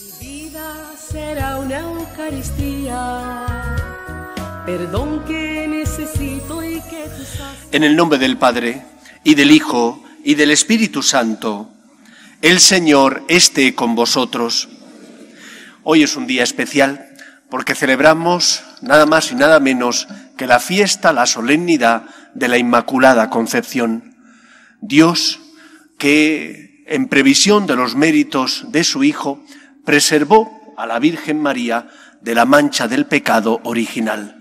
Mi vida será una Eucaristía, perdón que necesito y que tú sabes. En el nombre del Padre, y del Hijo, y del Espíritu Santo, el Señor esté con vosotros. Hoy es un día especial porque celebramos nada más y nada menos que la fiesta, la solemnidad de la Inmaculada Concepción. Dios, que en previsión de los méritos de su Hijo, preservó a la Virgen María de la mancha del pecado original.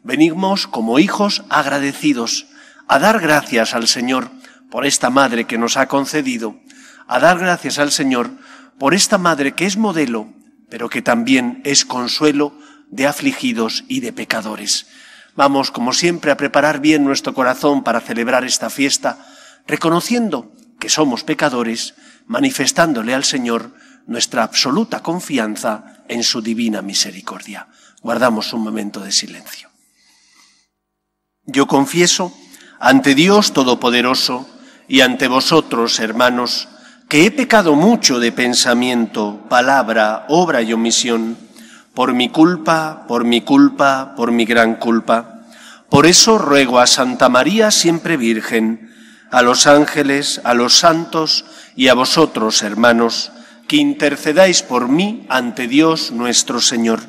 Venimos como hijos agradecidos a dar gracias al Señor por esta Madre que nos ha concedido, a dar gracias al Señor por esta Madre que es modelo, pero que también es consuelo de afligidos y de pecadores. Vamos, como siempre, a preparar bien nuestro corazón para celebrar esta fiesta, reconociendo que somos pecadores, manifestándole al Señor nuestra absoluta confianza en su divina misericordia. Guardamos un momento de silencio. Yo confieso ante Dios Todopoderoso y ante vosotros, hermanos, que he pecado mucho de pensamiento, palabra, obra y omisión, por mi culpa, por mi gran culpa. Por eso ruego a Santa María siempre Virgen, a los ángeles, a los santos y a vosotros, hermanos, que intercedáis por mí ante Dios nuestro Señor.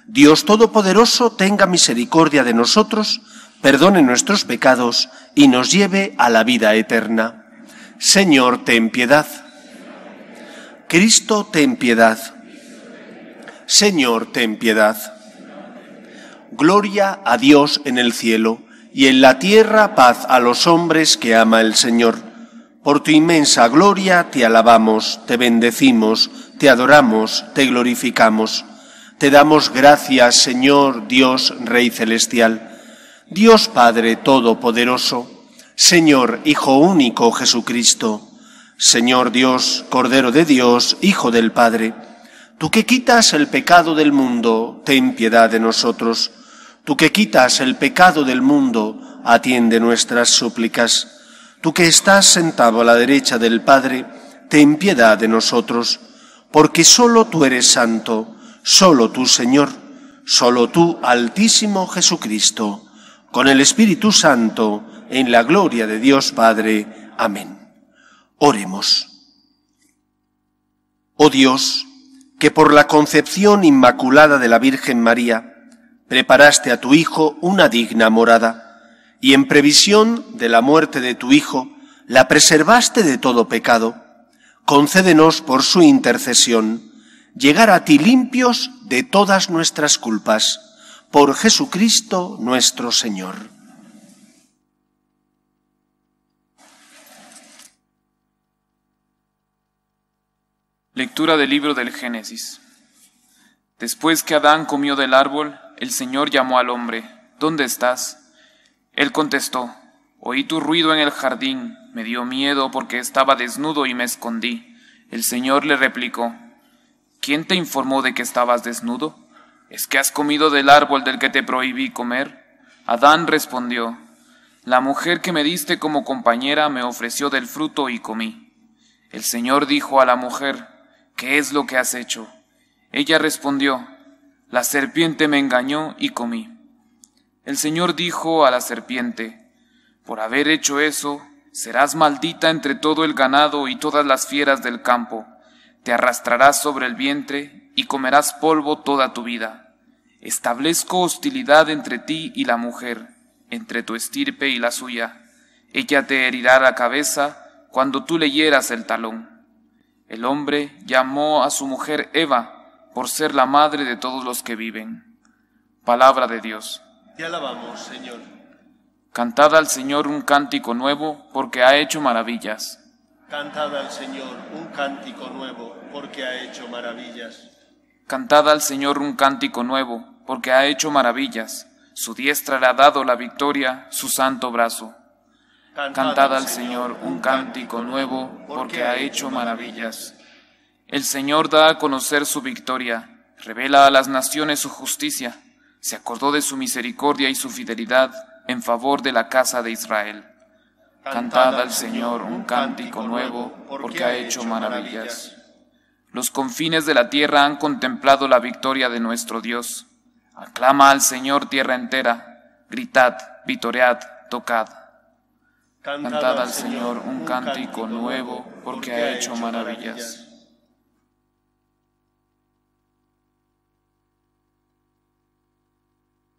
Dios Todopoderoso tenga misericordia de nosotros, perdone nuestros pecados y nos lleve a la vida eterna. Señor, ten piedad. Cristo, ten piedad. Señor, ten piedad. Gloria a Dios en el cielo y en la tierra paz a los hombres que ama el Señor. Por tu inmensa gloria te alabamos, te bendecimos, te adoramos, te glorificamos. Te damos gracias, Señor Dios, Rey celestial, Dios Padre Todopoderoso, Señor Hijo único Jesucristo, Señor Dios, Cordero de Dios, Hijo del Padre, tú que quitas el pecado del mundo, ten piedad de nosotros. Tú que quitas el pecado del mundo, atiende nuestras súplicas. Tú que estás sentado a la derecha del Padre, ten piedad de nosotros, porque solo tú eres santo, solo tú, Señor, solo tú, Altísimo Jesucristo, con el Espíritu Santo, en la gloria de Dios Padre. Amén. Oremos. Oh Dios, que por la concepción inmaculada de la Virgen María preparaste a tu Hijo una digna morada, y en previsión de la muerte de tu Hijo la preservaste de todo pecado, concédenos por su intercesión llegar a ti limpios de todas nuestras culpas, por Jesucristo nuestro Señor. Lectura del libro del Génesis. Después que Adán comió del árbol, el Señor llamó al hombre: ¿Dónde estás? Él contestó: Oí tu ruido en el jardín, me dio miedo porque estaba desnudo y me escondí. El Señor le replicó: ¿Quién te informó de que estabas desnudo? ¿Es que has comido del árbol del que te prohibí comer? Adán respondió: La mujer que me diste como compañera me ofreció del fruto y comí. El Señor dijo a la mujer: ¿Qué es lo que has hecho? Ella respondió: La serpiente me engañó y comí. El Señor dijo a la serpiente: Por haber hecho eso, serás maldita entre todo el ganado y todas las fieras del campo. Te arrastrarás sobre el vientre y comerás polvo toda tu vida. Establezco hostilidad entre ti y la mujer, entre tu estirpe y la suya. Ella te herirá la cabeza cuando tú le hieras el talón. El hombre llamó a su mujer Eva, por ser la madre de todos los que viven. Palabra de Dios. Te alabamos, Señor. Cantad al Señor un cántico nuevo, porque ha hecho maravillas. Cantad al Señor un cántico nuevo, porque ha hecho maravillas. Cantad al Señor un cántico nuevo, porque ha hecho maravillas. Su diestra le ha dado la victoria, su santo brazo. Cantad al Señor un cántico nuevo, porque ha hecho maravillas. El Señor da a conocer su victoria, revela a las naciones su justicia. Se acordó de su misericordia y su fidelidad en favor de la casa de Israel. Cantad al Señor un cántico nuevo, porque ha hecho maravillas. Los confines de la tierra han contemplado la victoria de nuestro Dios. Aclama al Señor tierra entera, gritad, vitoread, tocad. Cantad al Señor un cántico nuevo, porque ha hecho maravillas.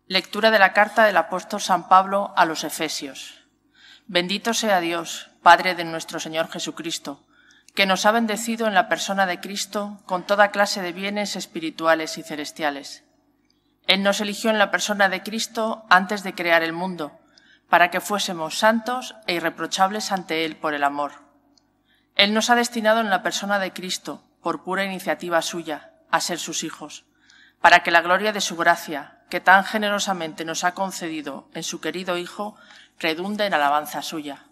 Lectura de la carta del apóstol San Pablo a los Efesios. Bendito sea Dios, Padre de nuestro Señor Jesucristo, que nos ha bendecido en la persona de Cristo con toda clase de bienes espirituales y celestiales. Él nos eligió en la persona de Cristo antes de crear el mundo, para que fuésemos santos e irreprochables ante Él por el amor. Él nos ha destinado en la persona de Cristo, por pura iniciativa suya, a ser sus hijos, para que la gloria de su gracia, que tan generosamente nos ha concedido en su querido Hijo, redunde en alabanza suya.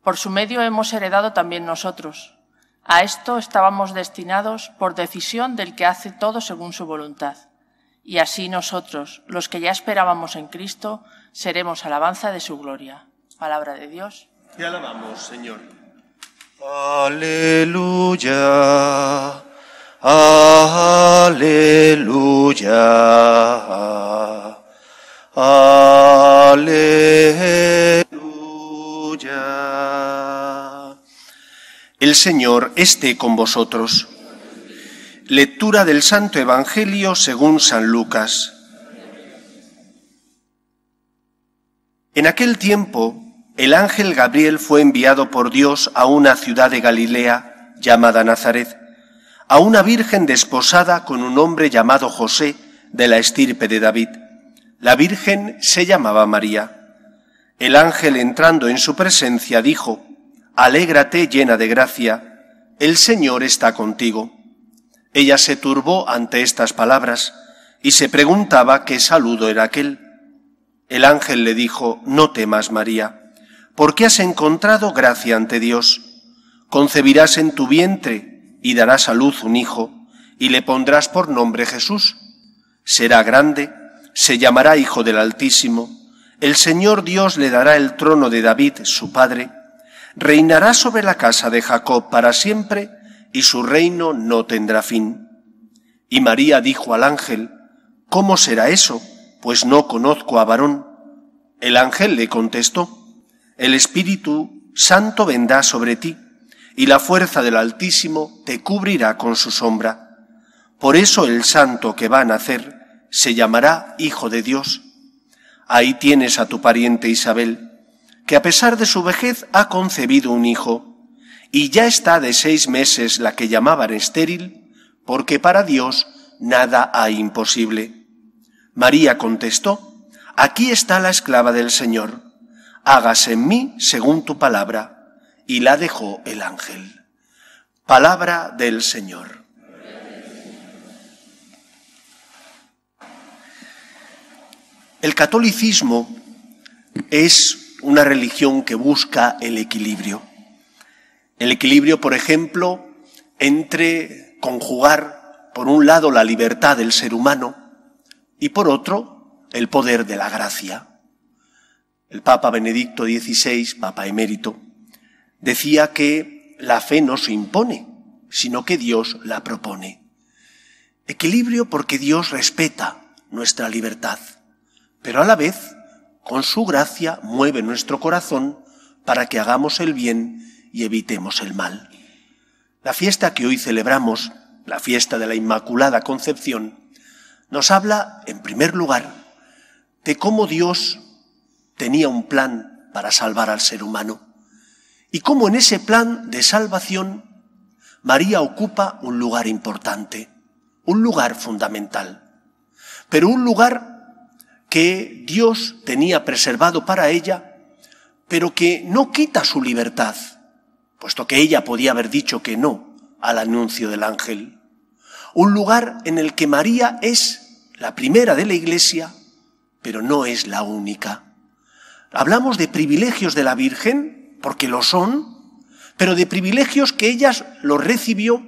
Por su medio hemos heredado también nosotros. A esto estábamos destinados por decisión del que hace todo según su voluntad. Y así nosotros, los que ya esperábamos en Cristo, seremos alabanza de su gloria. Palabra de Dios. Te alabamos, Señor. Aleluya. Aleluya. Aleluya. El Señor esté con vosotros. Lectura del Santo Evangelio según San Lucas. En aquel tiempo, el ángel Gabriel fue enviado por Dios a una ciudad de Galilea llamada Nazaret, a una virgen desposada con un hombre llamado José, de la estirpe de David. La virgen se llamaba María. El ángel, entrando en su presencia, dijo: «Alégrate, llena de gracia, el Señor está contigo». Ella se turbó ante estas palabras y se preguntaba qué saludo era aquel. El ángel le dijo: «No temas, María, porque has encontrado gracia ante Dios. Concebirás en tu vientre y darás a luz un hijo, y le pondrás por nombre Jesús. Será grande, se llamará Hijo del Altísimo. El Señor Dios le dará el trono de David, su padre. Reinará sobre la casa de Jacob para siempre, y su reino no tendrá fin». Y María dijo al ángel: «¿Cómo será eso? Pues no conozco a varón». El ángel le contestó: «El Espíritu Santo vendrá sobre ti, y la fuerza del Altísimo te cubrirá con su sombra. Por eso el santo que va a nacer se llamará Hijo de Dios. Ahí tienes a tu pariente Isabel, que a pesar de su vejez ha concebido un hijo, y ya está de 6 meses la que llamaban estéril, porque para Dios nada hay imposible». María contestó: «Aquí está la esclava del Señor, hágase en mí según tu palabra». Y la dejó el ángel. Palabra del Señor. El catolicismo es una religión que busca el equilibrio. El equilibrio, por ejemplo, entre conjugar, por un lado, la libertad del ser humano y, por otro, el poder de la gracia. El Papa Benedicto XVI, Papa emérito, decía que la fe no se impone, sino que Dios la propone. Equilibrio porque Dios respeta nuestra libertad, pero a la vez, con su gracia, mueve nuestro corazón para que hagamos el bien y evitemos el mal. La fiesta que hoy celebramos, la fiesta de la Inmaculada Concepción, nos habla, en primer lugar, de cómo Dios tenía un plan para salvar al ser humano y cómo en ese plan de salvación María ocupa un lugar importante, un lugar fundamental, pero un lugar que Dios tenía preservado para ella, pero que no quita su libertad, puesto que ella podía haber dicho que no al anuncio del ángel. Un lugar en el que María es la primera de la Iglesia, pero no es la única. Hablamos de privilegios de la Virgen, porque lo son, pero de privilegios que ella los recibió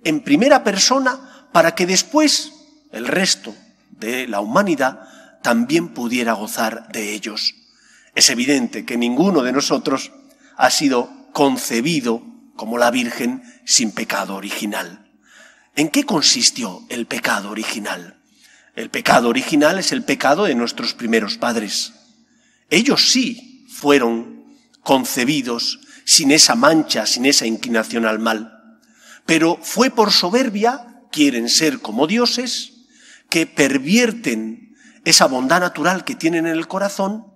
en primera persona para que después el resto de la humanidad también pudiera gozar de ellos. Es evidente que ninguno de nosotros ha sido concebido como la Virgen sin pecado original. ¿En qué consistió el pecado original? El pecado original es el pecado de nuestros primeros padres. Ellos sí fueron concebidos sin esa mancha, sin esa inclinación al mal. Pero fue por soberbia, quieren ser como dioses, que pervierten esa bondad natural que tienen en el corazón,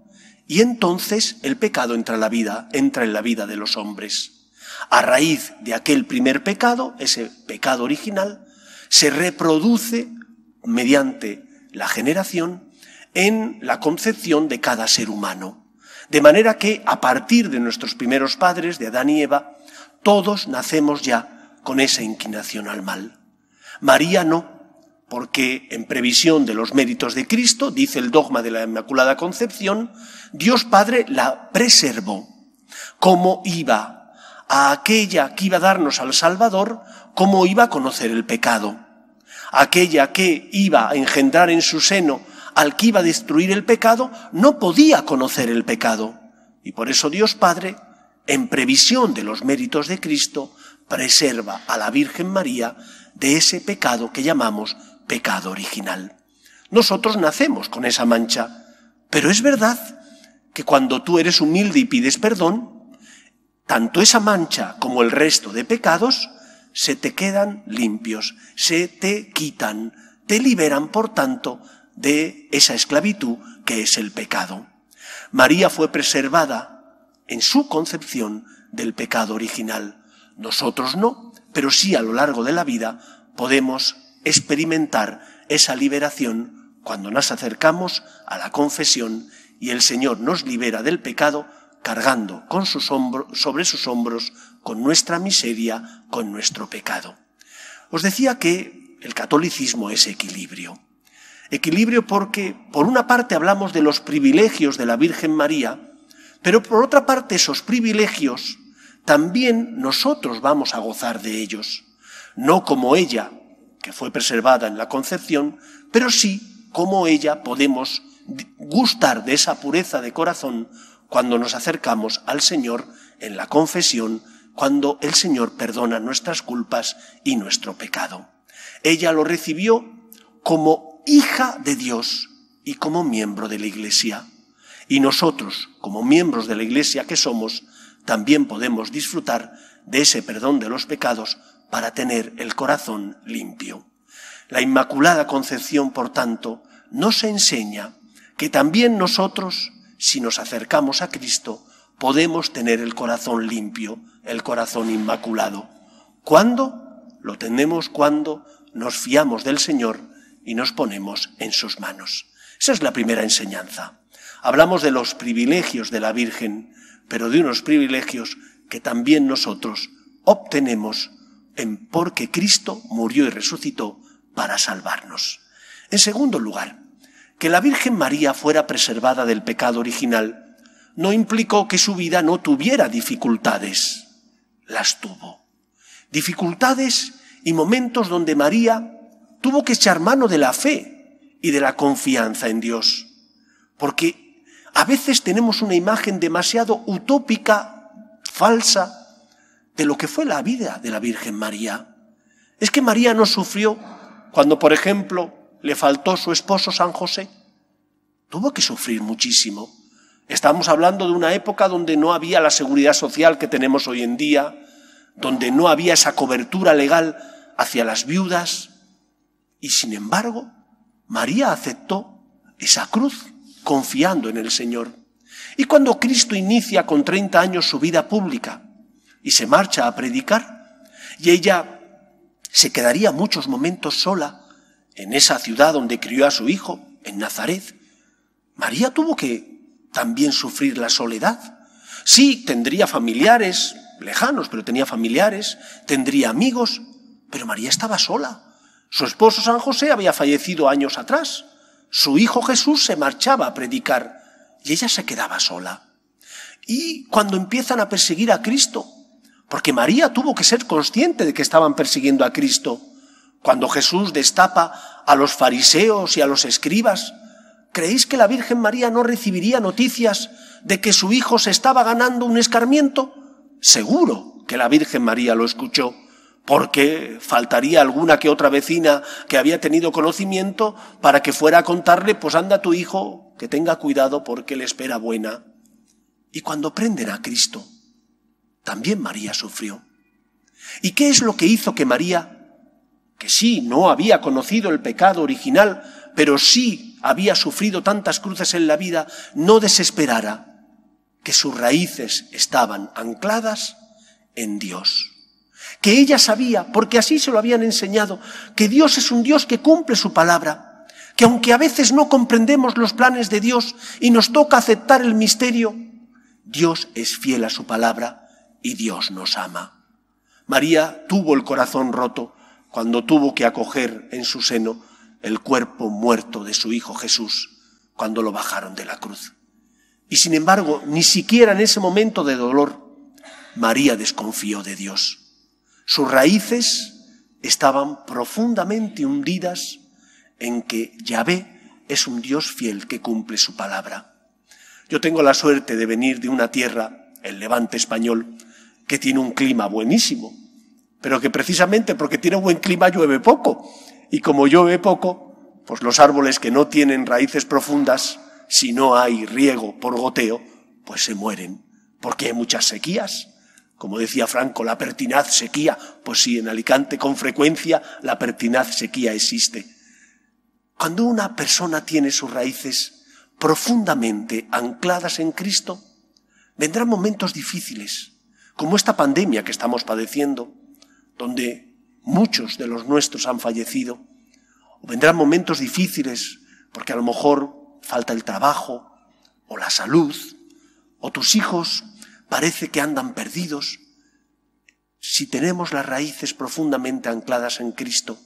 y entonces el pecado entra en la vida de los hombres. A raíz de aquel primer pecado, ese pecado original, se reproduce mediante la generación en la concepción de cada ser humano. De manera que a partir de nuestros primeros padres, de Adán y Eva, todos nacemos ya con esa inclinación al mal. María no, porque en previsión de los méritos de Cristo, dice el dogma de la Inmaculada Concepción, Dios Padre la preservó. ¿Cómo iba a aquella que iba a darnos al Salvador, cómo iba a conocer el pecado? Aquella que iba a engendrar en su seno al que iba a destruir el pecado, no podía conocer el pecado. Y por eso Dios Padre, en previsión de los méritos de Cristo, preserva a la Virgen María de ese pecado que llamamos pecado original. Nosotros nacemos con esa mancha, pero es verdad que cuando tú eres humilde y pides perdón, tanto esa mancha como el resto de pecados se te quedan limpios, se te quitan, te liberan, por tanto, de esa esclavitud que es el pecado. María fue preservada en su concepción del pecado original. Nosotros no, pero sí a lo largo de la vida podemos experimentar esa liberación cuando nos acercamos a la confesión y el Señor nos libera del pecado cargando sobre sus hombros con nuestra miseria, con nuestro pecado. Os decía que el catolicismo es equilibrio. Equilibrio porque, por una parte, hablamos de los privilegios de la Virgen María, pero por otra parte, esos privilegios también nosotros vamos a gozar de ellos. No como ella, que fue preservada en la concepción, pero sí como ella podemos gustar de esa pureza de corazón cuando nos acercamos al Señor en la confesión, cuando el Señor perdona nuestras culpas y nuestro pecado. Ella lo recibió como hija de Dios y como miembro de la Iglesia. Y nosotros, como miembros de la Iglesia que somos, también podemos disfrutar de ese perdón de los pecados para tener el corazón limpio. La Inmaculada Concepción, por tanto, nos enseña que también nosotros, si nos acercamos a Cristo, podemos tener el corazón limpio, el corazón inmaculado. ¿Cuándo? Lo tenemos cuando nos fiamos del Señor y nos ponemos en sus manos. Esa es la primera enseñanza. Hablamos de los privilegios de la Virgen, pero de unos privilegios que también nosotros obtenemos porque Cristo murió y resucitó para salvarnos. En segundo lugar, que la Virgen María fuera preservada del pecado original no implicó que su vida no tuviera dificultades. Las tuvo. Dificultades y momentos donde María tuvo que echar mano de la fe y de la confianza en Dios. Porque a veces tenemos una imagen demasiado utópica, falsa, de lo que fue la vida de la Virgen María. Es que María no sufrió cuando, por ejemplo, le faltó su esposo San José. Tuvo que sufrir muchísimo. Estamos hablando de una época donde no había la seguridad social que tenemos hoy en día, donde no había esa cobertura legal hacia las viudas. Y sin embargo, María aceptó esa cruz confiando en el Señor. Y cuando Cristo inicia con 30 años su vida pública y se marcha a predicar, y ella se quedaría muchos momentos sola en esa ciudad donde crió a su hijo, en Nazaret, María tuvo que también sufrir la soledad. Sí, tendría familiares lejanos, pero tenía familiares, tendría amigos, pero María estaba sola. Su esposo San José había fallecido años atrás. Su hijo Jesús se marchaba a predicar y ella se quedaba sola. Y cuando empiezan a perseguir a Cristo, porque María tuvo que ser consciente de que estaban persiguiendo a Cristo, cuando Jesús destapa a los fariseos y a los escribas, ¿creéis que la Virgen María no recibiría noticias de que su hijo se estaba ganando un escarmiento? Seguro que la Virgen María lo escuchó, porque faltaría alguna que otra vecina que había tenido conocimiento para que fuera a contarle, pues anda tu hijo, que tenga cuidado porque le espera buena. Y cuando prenden a Cristo, también María sufrió. ¿Y qué es lo que hizo que María, que sí, no había conocido el pecado original, pero sí había sufrido tantas cruces en la vida, no desesperara? Que sus raíces estaban ancladas en Dios. Que ella sabía, porque así se lo habían enseñado, que Dios es un Dios que cumple su palabra, que aunque a veces no comprendemos los planes de Dios y nos toca aceptar el misterio, Dios es fiel a su palabra y Dios nos ama. María tuvo el corazón roto cuando tuvo que acoger en su seno el cuerpo muerto de su hijo Jesús, cuando lo bajaron de la cruz. Y sin embargo, ni siquiera en ese momento de dolor, María desconfió de Dios. Sus raíces estaban profundamente hundidas en que Yahvé es un Dios fiel que cumple su palabra. Yo tengo la suerte de venir de una tierra, el Levante español, que tiene un clima buenísimo, pero que precisamente porque tiene buen clima llueve poco. Y como llueve poco, pues los árboles que no tienen raíces profundas, si no hay riego por goteo, pues se mueren, porque hay muchas sequías. Como decía Franco, la pertinaz sequía. Pues sí, en Alicante con frecuencia la pertinaz sequía existe. Cuando una persona tiene sus raíces profundamente ancladas en Cristo, vendrán momentos difíciles, como esta pandemia que estamos padeciendo, donde muchos de los nuestros han fallecido. O vendrán momentos difíciles porque a lo mejor falta el trabajo o la salud, o tus hijos parece que andan perdidos. Si tenemos las raíces profundamente ancladas en Cristo,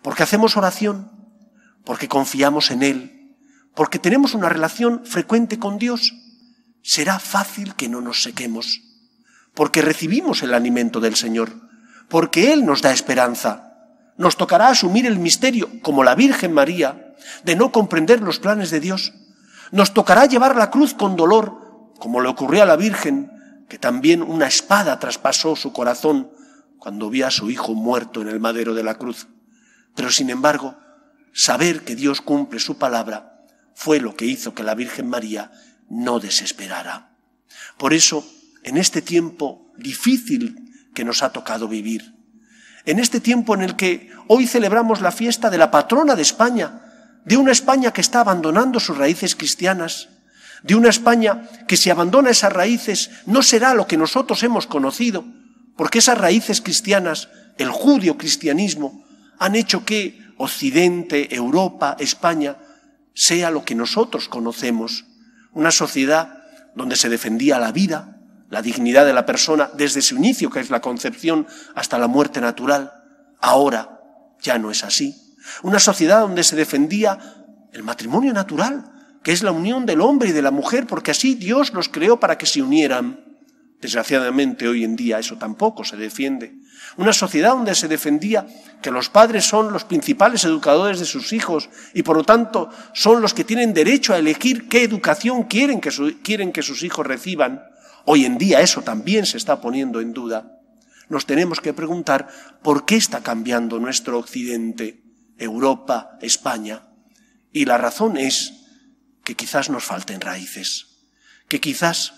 porque hacemos oración, porque confiamos en Él, porque tenemos una relación frecuente con Dios, será fácil que no nos sequemos, porque recibimos el alimento del Señor, porque Él nos da esperanza. Nos tocará asumir el misterio, como la Virgen María, de no comprender los planes de Dios. Nos tocará llevar la cruz con dolor, como le ocurrió a la Virgen, que también una espada traspasó su corazón cuando vio a su hijo muerto en el madero de la cruz. Pero sin embargo, saber que Dios cumple su palabra fue lo que hizo que la Virgen María no desesperara. Por eso, en este tiempo difícil que nos ha tocado vivir, en este tiempo en el que hoy celebramos la fiesta de la patrona de España, de una España que está abandonando sus raíces cristianas, de una España que si abandona esas raíces no será lo que nosotros hemos conocido, porque esas raíces cristianas, el judio-cristianismo, han hecho que Occidente, Europa, España, sea lo que nosotros conocemos, una sociedad donde se defendía la vida, la dignidad de la persona desde su inicio, que es la concepción, hasta la muerte natural. Ahora ya no es así. Una sociedad donde se defendía el matrimonio natural, que es la unión del hombre y de la mujer, porque así Dios los creó para que se unieran. Desgraciadamente hoy en día eso tampoco se defiende. Una sociedad donde se defendía que los padres son los principales educadores de sus hijos y por lo tanto son los que tienen derecho a elegir qué educación quieren que sus hijos reciban. Hoy en día eso también se está poniendo en duda. Nos tenemos que preguntar por qué está cambiando nuestro Occidente, Europa, España. Y la razón es que quizás nos falten raíces, que quizás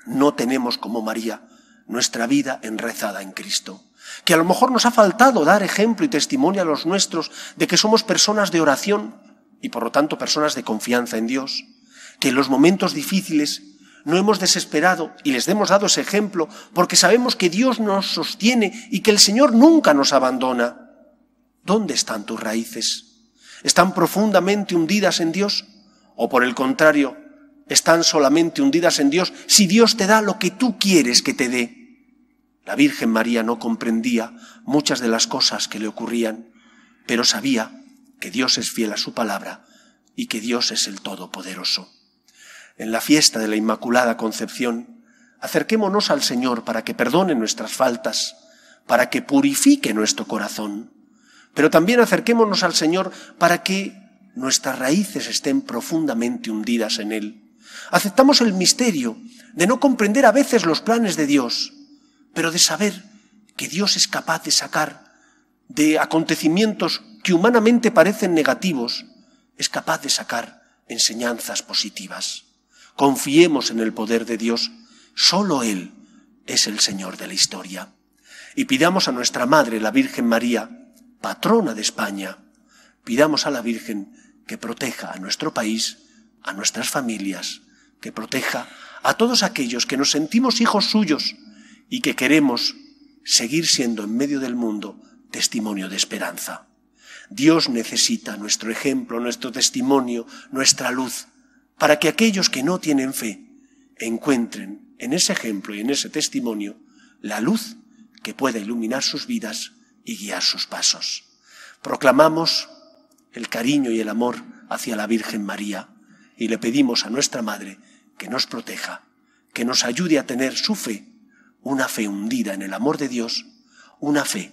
no tenemos como María nuestra vida enraizada en Cristo, que a lo mejor nos ha faltado dar ejemplo y testimonio a los nuestros de que somos personas de oración y por lo tanto personas de confianza en Dios, que en los momentos difíciles no hemos desesperado y les hemos dado ese ejemplo porque sabemos que Dios nos sostiene y que el Señor nunca nos abandona. ¿Dónde están tus raíces? ¿Están profundamente hundidas en Dios? ¿O por el contrario, están solamente hundidas en Dios si Dios te da lo que tú quieres que te dé? La Virgen María no comprendía muchas de las cosas que le ocurrían, pero sabía que Dios es fiel a su palabra y que Dios es el Todopoderoso. En la fiesta de la Inmaculada Concepción, acerquémonos al Señor para que perdone nuestras faltas, para que purifique nuestro corazón, pero también acerquémonos al Señor para que nuestras raíces estén profundamente hundidas en Él. Aceptamos el misterio de no comprender a veces los planes de Dios, pero de saber que Dios es capaz de sacar de acontecimientos que humanamente parecen negativos, es capaz de sacar enseñanzas positivas. Confiemos en el poder de Dios. Solo Él es el Señor de la historia. Y pidamos a nuestra Madre, la Virgen María, patrona de España, pidamos a la Virgen que proteja a nuestro país, a nuestras familias, que proteja a todos aquellos que nos sentimos hijos suyos y que queremos seguir siendo en medio del mundo testimonio de esperanza. Dios necesita nuestro ejemplo, nuestro testimonio, nuestra luz, para que aquellos que no tienen fe encuentren en ese ejemplo y en ese testimonio la luz que pueda iluminar sus vidas y guiar sus pasos. Proclamamos el cariño y el amor hacia la Virgen María y le pedimos a nuestra Madre que nos proteja, que nos ayude a tener su fe, una fe hundida en el amor de Dios, una fe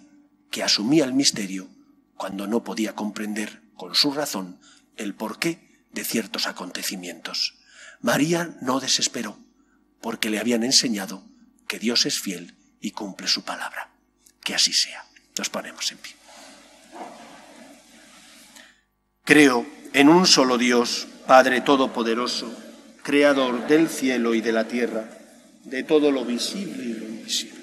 que asumía el misterio cuando no podía comprender con su razón el porqué de ciertos acontecimientos. María no desesperó, porque le habían enseñado que Dios es fiel y cumple su palabra. Que así sea. Nos ponemos en pie. Creo en un solo Dios, Padre Todopoderoso, Creador del cielo y de la tierra, de todo lo visible y lo invisible.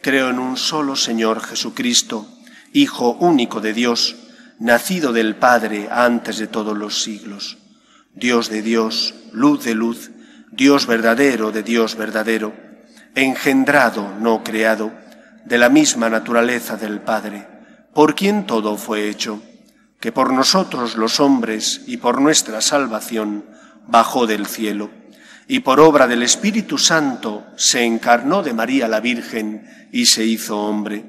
Creo en un solo Señor Jesucristo, Hijo único de Dios, nacido del Padre antes de todos los siglos, Dios de Dios, luz de luz, Dios verdadero de Dios verdadero, engendrado, no creado, de la misma naturaleza del Padre, por quien todo fue hecho, que por nosotros los hombres y por nuestra salvación bajó del cielo, y por obra del Espíritu Santo se encarnó de María la Virgen y se hizo hombre,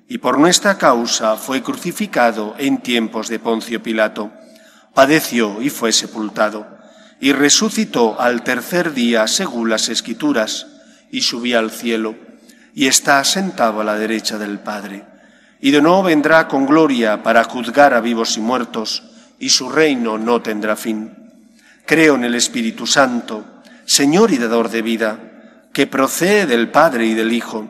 y por nuestra causa fue crucificado en tiempos de Poncio Pilato, padeció y fue sepultado, y resucitó al tercer día según las Escrituras, y subió al cielo, y está sentado a la derecha del Padre, y de nuevo vendrá con gloria para juzgar a vivos y muertos, y su reino no tendrá fin. Creo en el Espíritu Santo, Señor y dador de vida, que procede del Padre y del Hijo,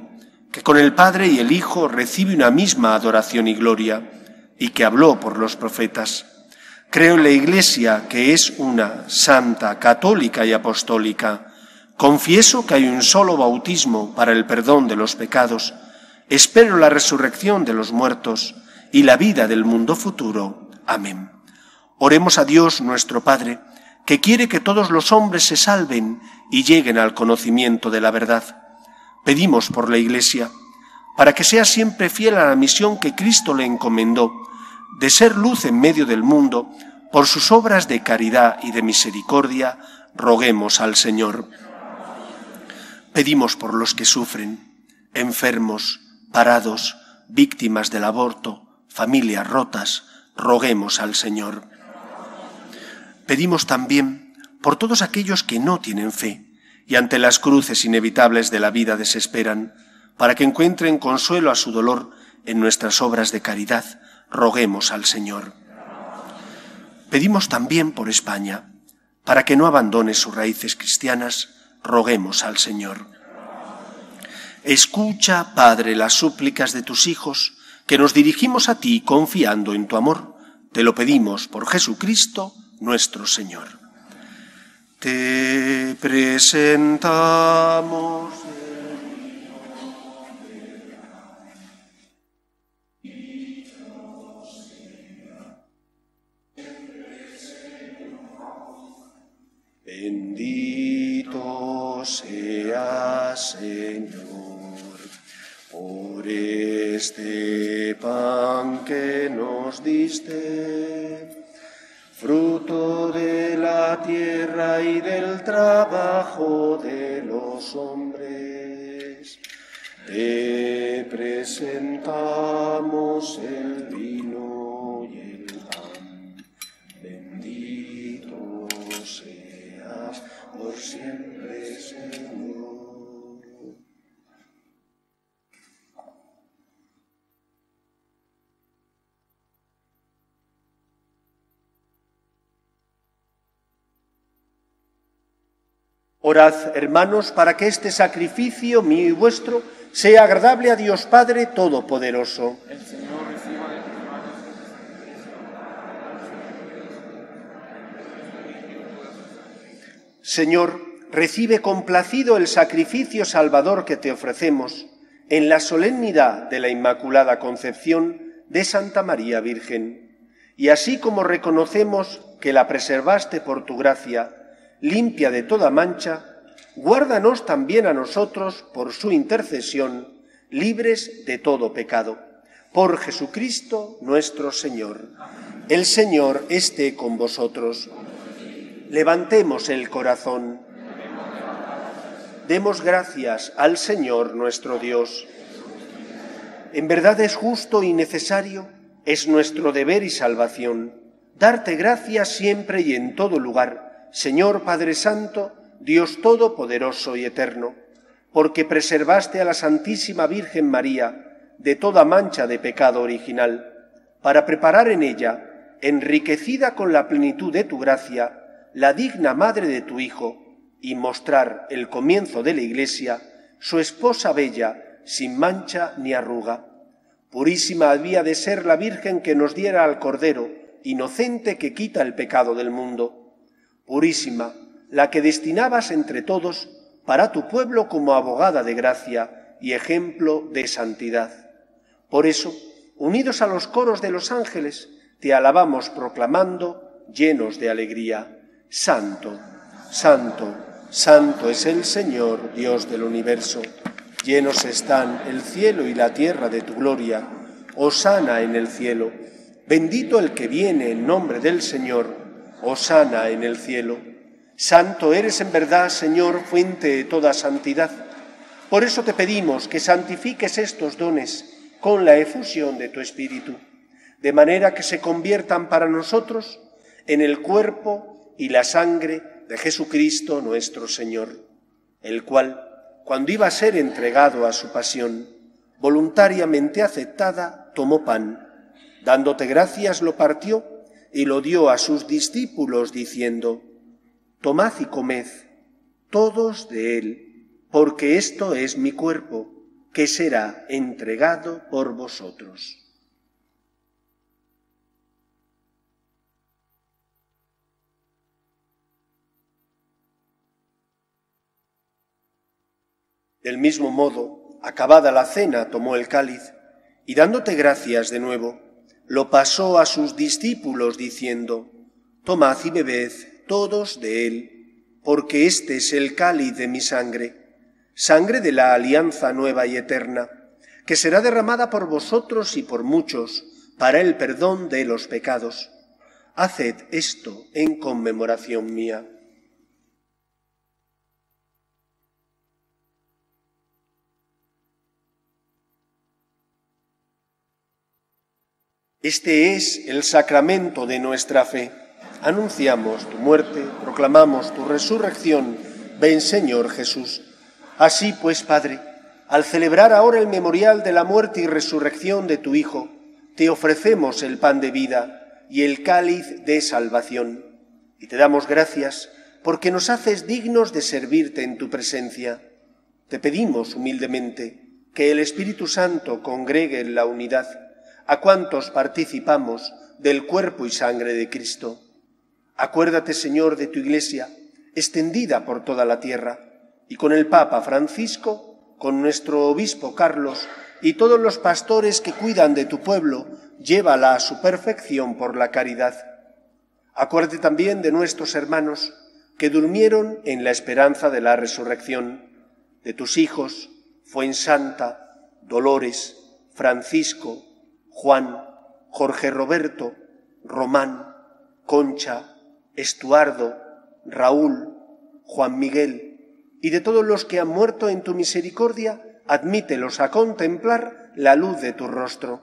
que con el Padre y el Hijo recibe una misma adoración y gloria, y que habló por los profetas. Creo en la Iglesia, que es una, santa, católica y apostólica. Confieso que hay un solo bautismo para el perdón de los pecados. Espero la resurrección de los muertos y la vida del mundo futuro. Amén. Oremos a Dios nuestro Padre, que quiere que todos los hombres se salven y lleguen al conocimiento de la verdad. Pedimos por la Iglesia, para que sea siempre fiel a la misión que Cristo le encomendó, de ser luz en medio del mundo, por sus obras de caridad y de misericordia, roguemos al Señor. Pedimos por los que sufren, enfermos, parados, víctimas del aborto, familias rotas, roguemos al Señor. Pedimos también por todos aquellos que no tienen fe y ante las cruces inevitables de la vida desesperan, para que encuentren consuelo a su dolor en nuestras obras de caridad, roguemos al Señor. Pedimos también por España, para que no abandone sus raíces cristianas, roguemos al Señor. Escucha, Padre, las súplicas de tus hijos, que nos dirigimos a ti confiando en tu amor. Te lo pedimos por Jesucristo, nuestro Señor. Te presentamos. Bendito seas, Señor, por este pan que nos diste, fruto de la tierra y del trabajo de los hombres. Te presentamos el vino y el pan. Bendito seas por siempre, Señor. Orad, hermanos, para que este sacrificio mío y vuestro sea agradable a Dios Padre Todopoderoso. El Señor reciba de tus manos. Señor, recibe complacido el sacrificio salvador que te ofrecemos en la solemnidad de la Inmaculada Concepción de Santa María Virgen. Y así como reconocemos que la preservaste por tu gracia, limpia de toda mancha, guárdanos también a nosotros, por su intercesión, libres de todo pecado. Por Jesucristo nuestro Señor. El Señor esté con vosotros. Levantemos el corazón. Demos gracias al Señor nuestro Dios. En verdad es justo y necesario, es nuestro deber y salvación, darte gracias siempre y en todo lugar, Señor Padre Santo, Dios Todopoderoso y Eterno, porque preservaste a la Santísima Virgen María de toda mancha de pecado original, para preparar en ella, enriquecida con la plenitud de tu gracia, la digna madre de tu Hijo, y mostrar el comienzo de la Iglesia, su esposa bella, sin mancha ni arruga. Purísima había de ser la Virgen que nos diera al Cordero, inocente que quita el pecado del mundo. Purísima, la que destinabas entre todos para tu pueblo como abogada de gracia y ejemplo de santidad. Por eso, unidos a los coros de los ángeles, te alabamos proclamando, llenos de alegría: Santo, Santo, Santo es el Señor, Dios del universo. Llenos están el cielo y la tierra de tu gloria. Hosana en el cielo. Bendito el que viene en nombre del Señor. Hosana en el cielo. Santo eres en verdad, Señor, fuente de toda santidad. Por eso te pedimos que santifiques estos dones con la efusión de tu Espíritu, de manera que se conviertan para nosotros en el cuerpo y la sangre de Jesucristo nuestro Señor, el cual, cuando iba a ser entregado a su pasión, voluntariamente aceptada, tomó pan, dándote gracias lo partió y lo dio a sus discípulos diciendo: Tomad y comed todos de él, porque esto es mi cuerpo, que será entregado por vosotros. Del mismo modo, acabada la cena, tomó el cáliz, y dándote gracias de nuevo, lo pasó a sus discípulos diciendo: Tomad y bebed todos de él, porque este es el cáliz de mi sangre, sangre de la alianza nueva y eterna, que será derramada por vosotros y por muchos para el perdón de los pecados. Haced esto en conmemoración mía. Este es el sacramento de nuestra fe. Anunciamos tu muerte, proclamamos tu resurrección. Ven, Señor Jesús. Así pues, Padre, al celebrar ahora el memorial de la muerte y resurrección de tu Hijo, te ofrecemos el pan de vida y el cáliz de salvación. Y te damos gracias porque nos haces dignos de servirte en tu presencia. Te pedimos humildemente que el Espíritu Santo congregue en la unidad a cuantos participamos del cuerpo y sangre de Cristo. Acuérdate, Señor, de tu Iglesia, extendida por toda la tierra, y con el Papa Francisco, con nuestro Obispo Carlos y todos los pastores que cuidan de tu pueblo, llévala a su perfección por la caridad. Acuérdate también de nuestros hermanos que durmieron en la esperanza de la resurrección, de tus hijos, Fuensanta, Dolores, Francisco, Juan, Jorge Roberto, Román, Concha, Estuardo, Raúl, Juan Miguel, y de todos los que han muerto en tu misericordia, admítelos a contemplar la luz de tu rostro.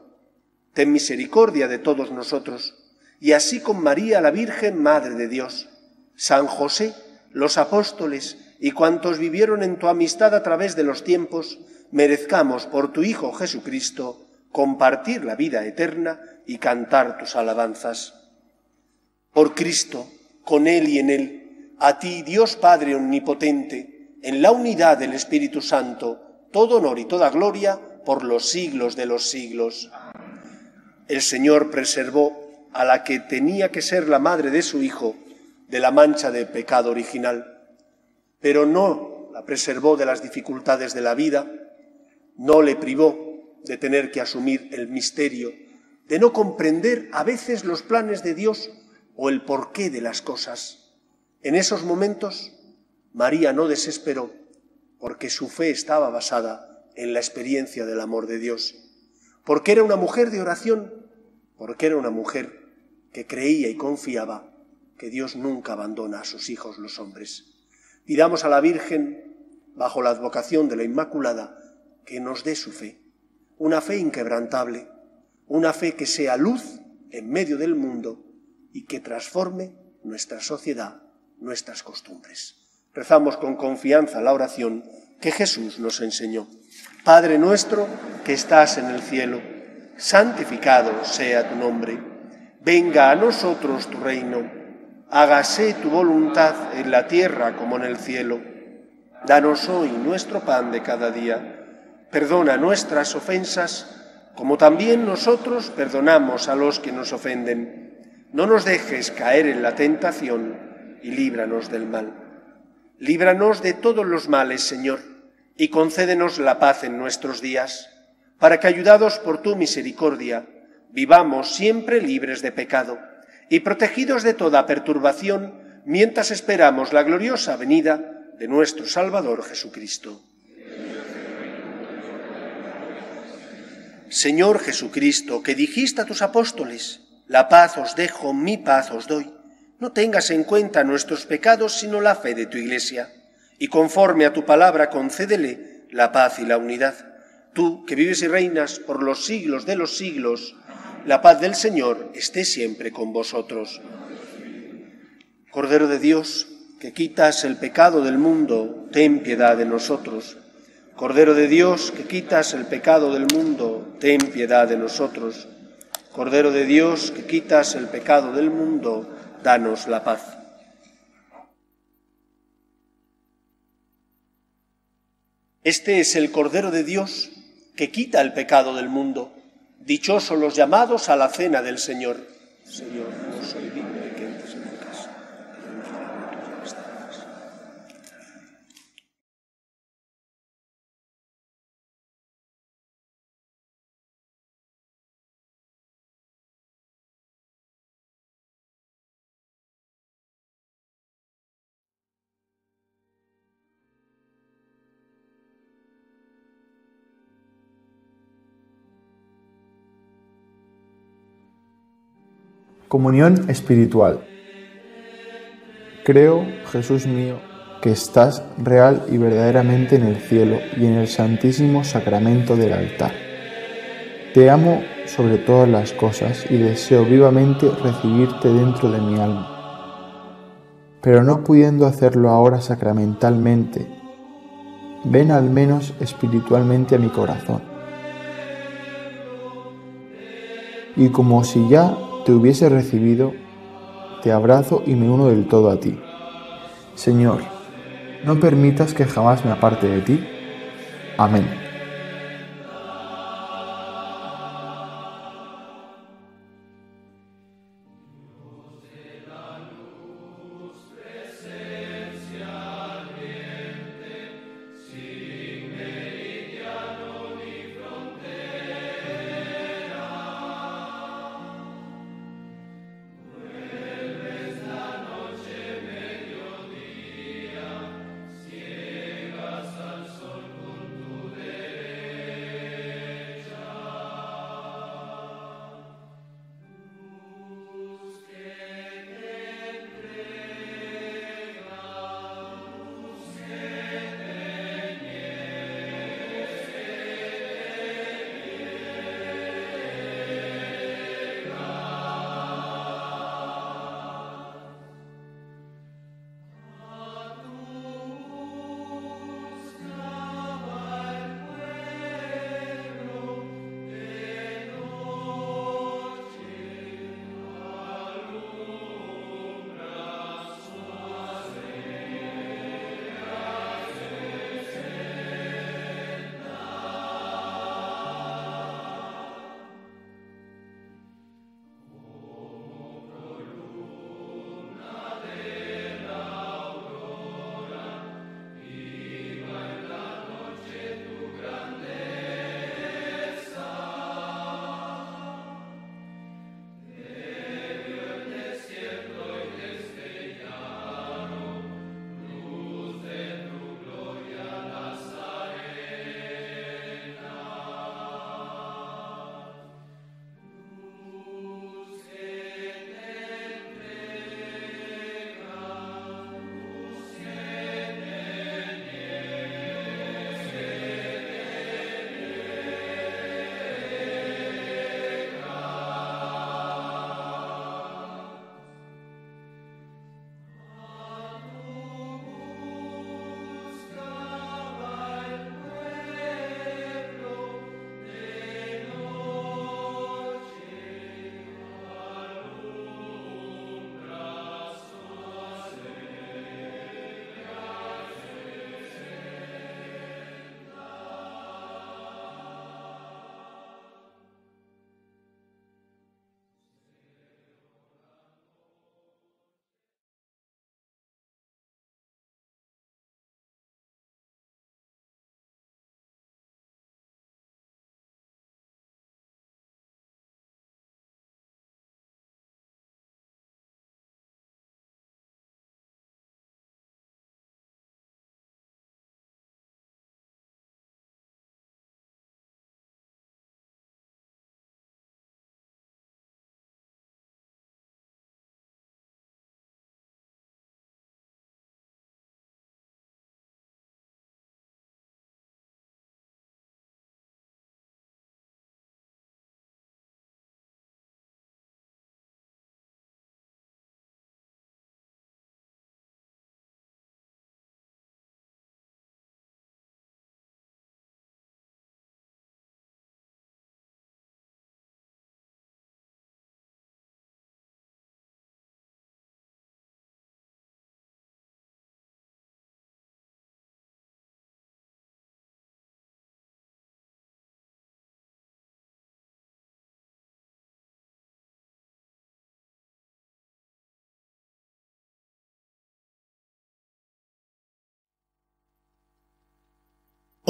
Ten misericordia de todos nosotros, y así con María la Virgen, Madre de Dios, San José, los apóstoles y cuantos vivieron en tu amistad a través de los tiempos, merezcamos por tu Hijo Jesucristo compartir la vida eterna y cantar tus alabanzas. Por Cristo, con Él y en Él, a ti, Dios Padre Omnipotente, en la unidad del Espíritu Santo, todo honor y toda gloria por los siglos de los siglos. El Señor preservó a la que tenía que ser la madre de su Hijo de la mancha de pecado original, pero no la preservó de las dificultades de la vida, no le privó de tener que asumir el misterio, de no comprender a veces los planes de Dios o el porqué de las cosas. En esos momentos, María no desesperó, porque su fe estaba basada en la experiencia del amor de Dios, porque era una mujer de oración, porque era una mujer que creía y confiaba que Dios nunca abandona a sus hijos los hombres. Pidamos a la Virgen, bajo la advocación de la Inmaculada, que nos dé su fe, una fe inquebrantable, una fe que sea luz en medio del mundo y que transforme nuestra sociedad, nuestras costumbres. Rezamos con confianza la oración que Jesús nos enseñó. Padre nuestro que estás en el cielo, santificado sea tu nombre. Venga a nosotros tu reino. Hágase tu voluntad en la tierra como en el cielo. Danos hoy nuestro pan de cada día. Perdona nuestras ofensas, como también nosotros perdonamos a los que nos ofenden. No nos dejes caer en la tentación y líbranos del mal. Líbranos de todos los males, Señor, y concédenos la paz en nuestros días, para que, ayudados por tu misericordia, vivamos siempre libres de pecado y protegidos de toda perturbación, mientras esperamos la gloriosa venida de nuestro Salvador Jesucristo. Señor Jesucristo, que dijiste a tus apóstoles, la paz os dejo, mi paz os doy, no tengas en cuenta nuestros pecados, sino la fe de tu Iglesia, y conforme a tu palabra concédele la paz y la unidad. Tú, que vives y reinas por los siglos de los siglos, la paz del Señor esté siempre con vosotros. Cordero de Dios, que quitas el pecado del mundo, ten piedad de nosotros. Cordero de Dios, que quitas el pecado del mundo, ten piedad de nosotros. Cordero de Dios, que quitas el pecado del mundo, danos la paz. Este es el Cordero de Dios que quita el pecado del mundo. Dichosos los llamados a la cena del Señor. Señor, no soy digno de que entres en mi casa. Comunión espiritual. Creo, Jesús mío, que estás real y verdaderamente en el cielo y en el santísimo sacramento del altar. Te amo sobre todas las cosas y deseo vivamente recibirte dentro de mi alma. Pero no pudiendo hacerlo ahora sacramentalmente, ven al menos espiritualmente a mi corazón. Y como si ya te hubiese recibido, te abrazo y me uno del todo a ti. Señor, no permitas que jamás me aparte de ti. Amén.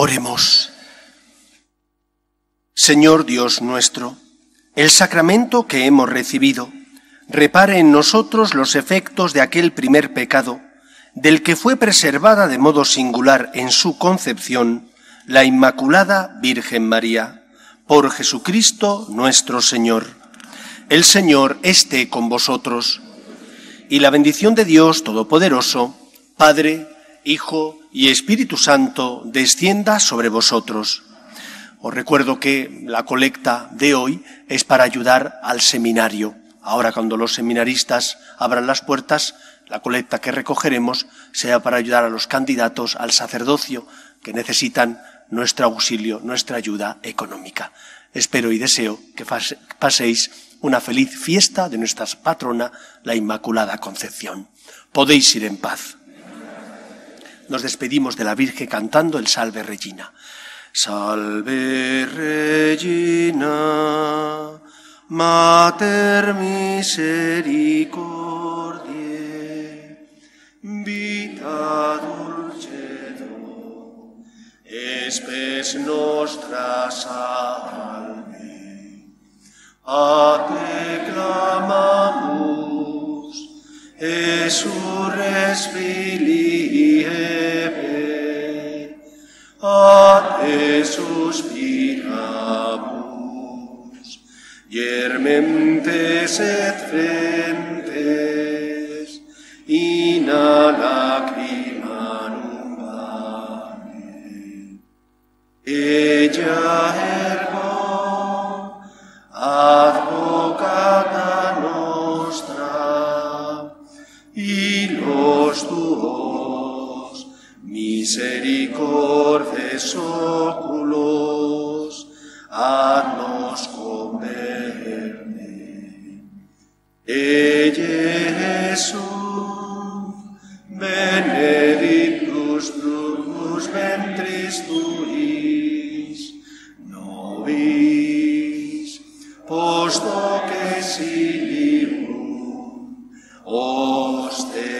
Oremos. Señor Dios nuestro, el sacramento que hemos recibido repare en nosotros los efectos de aquel primer pecado, del que fue preservada de modo singular en su concepción la Inmaculada Virgen María, por Jesucristo nuestro Señor. El Señor esté con vosotros, y la bendición de Dios Todopoderoso, Padre, Hijo y Espíritu Santo, descienda sobre vosotros. Os recuerdo que la colecta de hoy es para ayudar al seminario. Ahora, cuando los seminaristas abran las puertas, la colecta que recogeremos sea para ayudar a los candidatos al sacerdocio que necesitan nuestro auxilio, nuestra ayuda económica. Espero y deseo que paséis una feliz fiesta de nuestra patrona, la Inmaculada Concepción. Podéis ir en paz. Nos despedimos de la Virgen cantando el Salve Regina. Salve Regina, Mater misericordiae, vita dulcedo, spes nostra salve. A te clamamus, Exsurres Filii Eve, a te suspiramus, Iermentes et frentes, in lacrymanum vane. Ella ergo advocata nostra, y los tuos misericordes oculos nos converne. Ella Jesús, benedictus fructus ventris tuis, nobis post hoc exilium ostende.